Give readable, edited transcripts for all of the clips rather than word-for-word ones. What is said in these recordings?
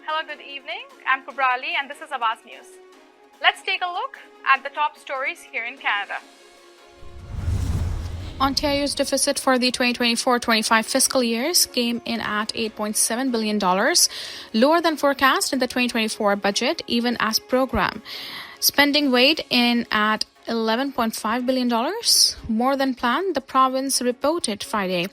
Hello, good evening. I'm Kubrali and this is Awaz News. Let's take a look at the top stories here in Canada. Ontario's deficit for the 2024-25 fiscal years came in at $8.7 billion, lower than forecast in the 2024 budget, even as program. Spending weighed in at $11.5 billion, more than planned, the province reported Friday.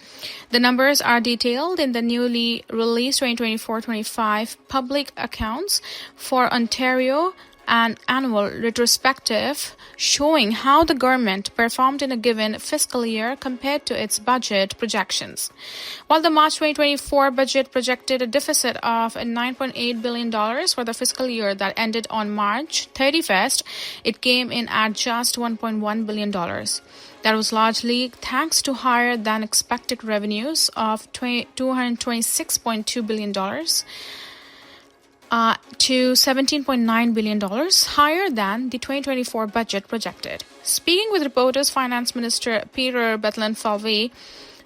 The numbers are detailed in the newly released 2024-25 public accounts for Ontario, an annual retrospective showing how the government performed in a given fiscal year compared to its budget projections. While the March 2024 budget projected a deficit of $9.8 billion for the fiscal year that ended on March 31st, it came in at just $1.1 billion. That was largely thanks to higher than expected revenues of $226.2 billion. To $17.9 billion, higher than the 2024 budget projected. Speaking with reporters, Finance Minister Peter Bethlen-Falvey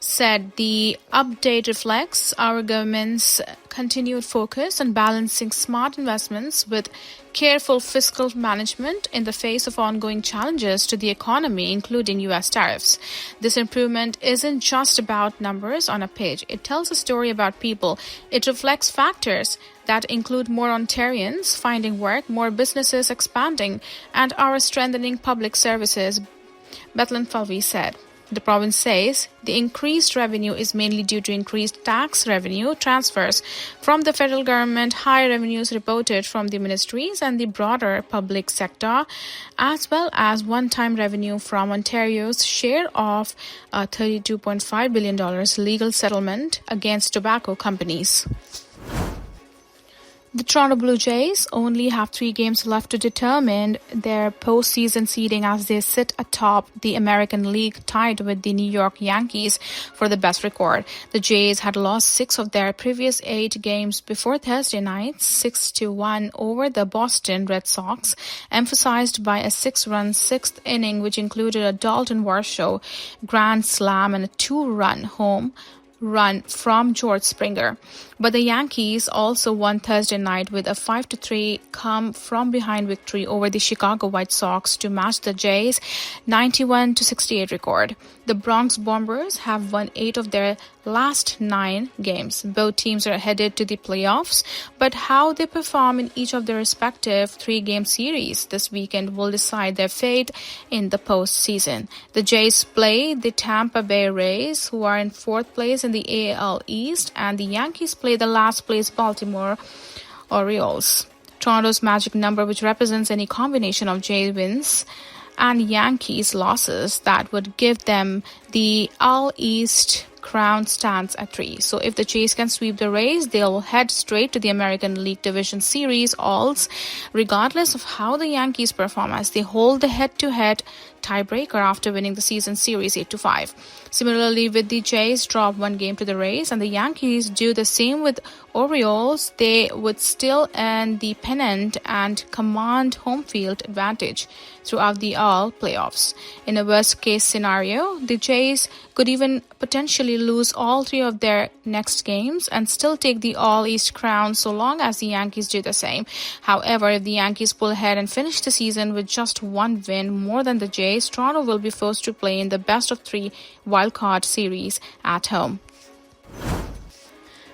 said the update reflects our government's continued focus on balancing smart investments with careful fiscal management in the face of ongoing challenges to the economy, including U.S. tariffs. This improvement isn't just about numbers on a page. It tells a story about people. It reflects factors that include more Ontarians finding work, more businesses expanding, and our strengthening public services, Bethlen-Falvey said. The province says the increased revenue is mainly due to increased tax revenue transfers from the federal government, higher revenues reported from the ministries and the broader public sector, as well as one-time revenue from Ontario's share of $32.5 billion legal settlement against tobacco companies. The Toronto Blue Jays only have 3 games left to determine their postseason seeding as they sit atop the American League, tied with the New York Yankees for the best record. The Jays had lost 6 of their previous 8 games before Thursday night, 6-1 over the Boston Red Sox, emphasized by a 6-run 6th inning, which included a Dalton Varsho grand slam and a 2-run home run from George Springer. But the Yankees also won Thursday night with a 5-3 come-from-behind victory over the Chicago White Sox to match the Jays' 91-68 record. The Bronx Bombers have won 8 of their last 9 games. Both teams are headed to the playoffs, but how they perform in each of their respective 3-game series this weekend will decide their fate in the postseason. The Jays play the Tampa Bay Rays, who are in 4th place in the AL East, and the Yankees play the last-place Baltimore Orioles. Toronto's magic number, which represents any combination of Jays wins and Yankees losses that would give them the All East crown, stands at 3. So if the Jays can sweep the Rays, they'll head straight to the American League Division Series Alls, regardless of how the Yankees perform, as they hold the head-to-head tiebreaker after winning the season series 8-5. Similarly, with the Jays drop 1 game to the Rays and the Yankees do the same with Orioles, they would still earn the pennant and command home field advantage throughout the All playoffs. In a worst-case scenario, the Jays could even potentially lose all 3 of their next games and still take the All East crown so long as the Yankees do the same. However, if the Yankees pull ahead and finish the season with just 1 win more than the Jays, Toronto will be forced to play in the best-of-3 wildcard series at home.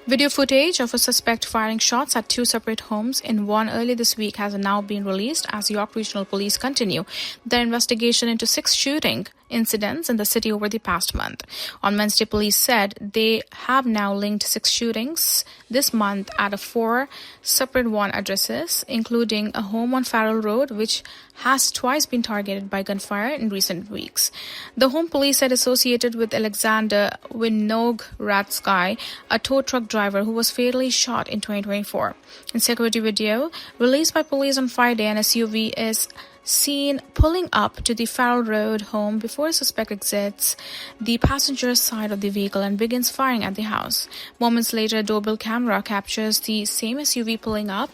Video footage of a suspect firing shots at 2 separate homes in one early this week has now been released as York Regional Police continue their investigation into 6 shooting incidents in the city over the past month. On Wednesday, police said they have now linked 6 shootings this month at 4 separate addresses, including a home on Farrell Road, which has twice been targeted by gunfire in recent weeks. The home police said associated with Alexander Winograd, a tow truck driver who was fatally shot in 2024. In security video released by police on Friday, an SUV is seen pulling up to the Farrell Road home before a suspect exits the passenger side of the vehicle and begins firing at the house. Moments later, a doorbell camera captures the same SUV pulling up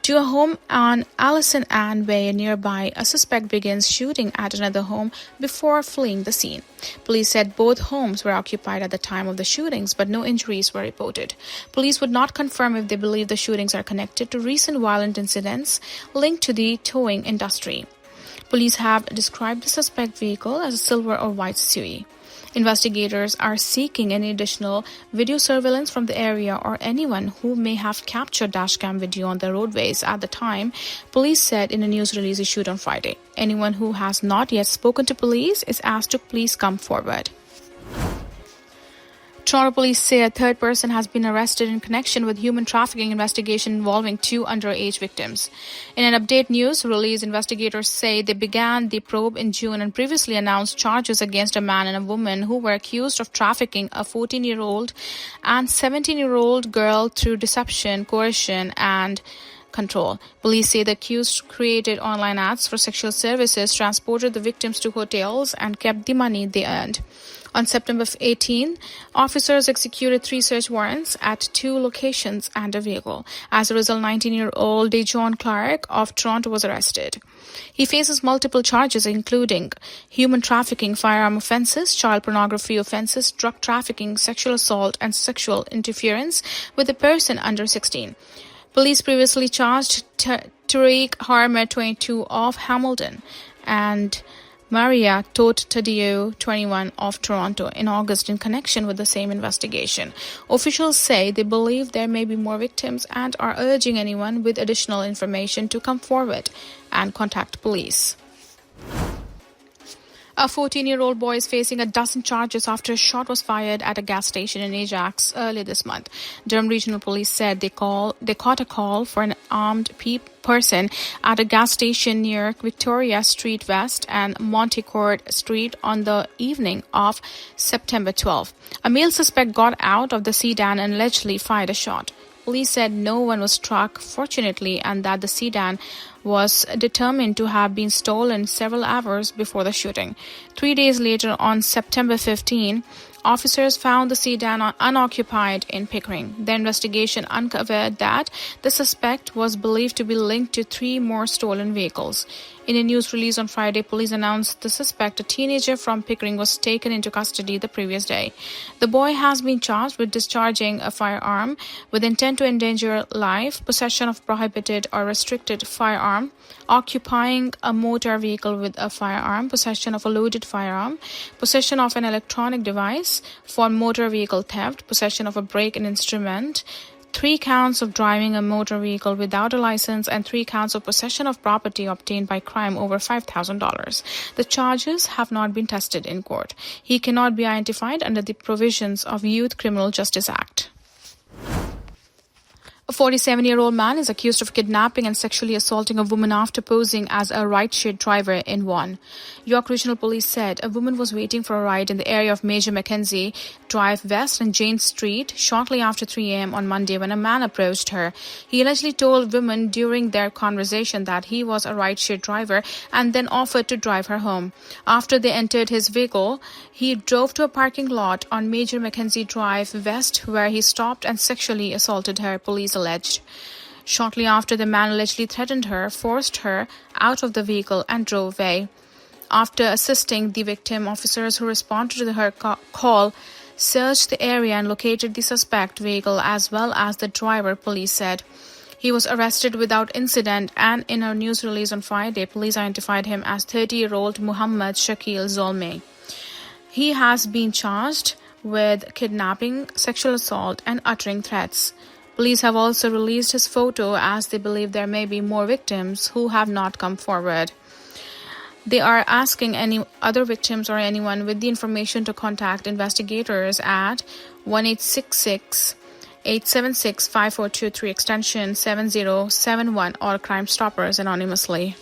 To a home on Allison Ann Way nearby, a suspect begins shooting at another home before fleeing the scene. Police said both homes were occupied at the time of the shootings, but no injuries were reported. Police would not confirm if they believe the shootings are connected to recent violent incidents linked to the towing industry. Police have described the suspect vehicle as a silver or white SUV. Investigators are seeking any additional video surveillance from the area or anyone who may have captured dashcam video on the roadways at the time, police said in a news release issued on Friday. Anyone who has not yet spoken to police is asked to please come forward. Toronto police say a third person has been arrested in connection with human trafficking investigation involving 2 underage victims. In an update news release, investigators say they began the probe in June and previously announced charges against a man and a woman who were accused of trafficking a 14-year-old and 17-year-old girl through deception, coercion, and control. Police say the accused created online ads for sexual services, transported the victims to hotels, and kept the money they earned. On September 18, officers executed 3 search warrants at 2 locations and a vehicle. As a result, 19-year-old Dejon Clark of Toronto was arrested. He faces multiple charges, including human trafficking, firearm offenses, child pornography offenses, drug trafficking, sexual assault, and sexual interference with a person under 16. Police previously charged Tariq Harmer, 22, of Hamilton, and Maria Tote Tadeo, 21, of Toronto, in August in connection with the same investigation. Officials say they believe there may be more victims and are urging anyone with additional information to come forward and contact police. A 14-year-old boy is facing a dozen charges after a shot was fired at a gas station in Ajax earlier this month. Durham Regional Police said they caught a call for an armed person at a gas station near Victoria Street West and Montecourt Street on the evening of September 12. A male suspect got out of the sedan and allegedly fired a shot. Police said no one was struck, fortunately, and that the sedan was determined to have been stolen several hours before the shooting. 3 days later, on September 15, officers found the sedan unoccupied in Pickering. The investigation uncovered that the suspect was believed to be linked to 3 more stolen vehicles. In a news release on Friday, police announced the suspect, a teenager from Pickering, was taken into custody the previous day. The boy has been charged with discharging a firearm with intent to endanger life, possession of prohibited or restricted firearm, occupying a motor vehicle with a firearm, possession of a loaded firearm, possession of an electronic device for motor vehicle theft, possession of a brake and instrument, 3 counts of driving a motor vehicle without a license, and 3 counts of possession of property obtained by crime over $5,000. The charges have not been tested in court. He cannot be identified under the provisions of Youth Criminal Justice Act. A 47-year-old man is accused of kidnapping and sexually assaulting a woman after posing as a ride-share driver in Vaughan. York Regional Police said a woman was waiting for a ride in the area of Major Mackenzie Drive West and Jane Street shortly after 3 a.m. on Monday when a man approached her. He allegedly told women during their conversation that he was a ride-share driver and then offered to drive her home. After they entered his vehicle, he drove to a parking lot on Major Mackenzie Drive West where he stopped and sexually assaulted her, police alleged. Shortly after, the man allegedly threatened her, forced her out of the vehicle and drove away. After assisting the victim, officers who responded to her call searched the area and located the suspect vehicle as well as the driver, police said. He was arrested without incident, and in a news release on Friday, police identified him as 30-year-old Muhammad Shakil Zolme. He has been charged with kidnapping, sexual assault, and uttering threats. Police have also released his photo as they believe there may be more victims who have not come forward. They are asking any other victims or anyone with the information to contact investigators at 1-866-876-5423 extension 7071 or Crime Stoppers anonymously.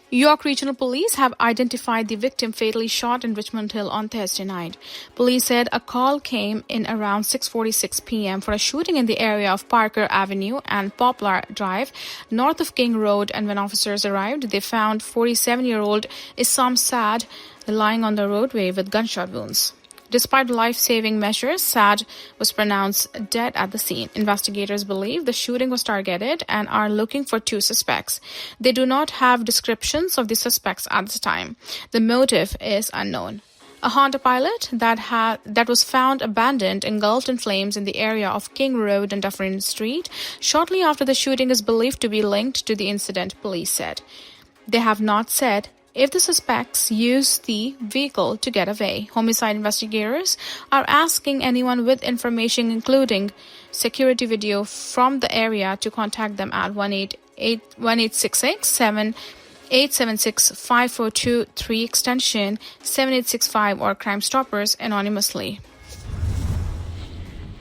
York Regional Police have identified the victim fatally shot in Richmond Hill on Thursday night. Police said a call came in around 6:46 p.m. for a shooting in the area of Parker Avenue and Poplar Drive, north of King Road, and when officers arrived, they found 47-year-old Issam Saad lying on the roadway with gunshot wounds. Despite life-saving measures, Saad was pronounced dead at the scene. Investigators believe the shooting was targeted and are looking for 2 suspects. They do not have descriptions of the suspects at this time. The motive is unknown. A Honda Pilot that was found abandoned, engulfed in flames in the area of King Road and Dufferin Street shortly after the shooting is believed to be linked to the incident, police said. They have not said if the suspects used the vehicle to get away. Homicide investigators are asking anyone with information, including security video from the area, to contact them at 1-866-7-876-5423 extension 7865 or Crime Stoppers anonymously.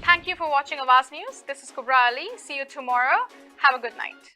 Thank you for watching Awaz News. This is Kubra Ali. See you tomorrow. Have a good night.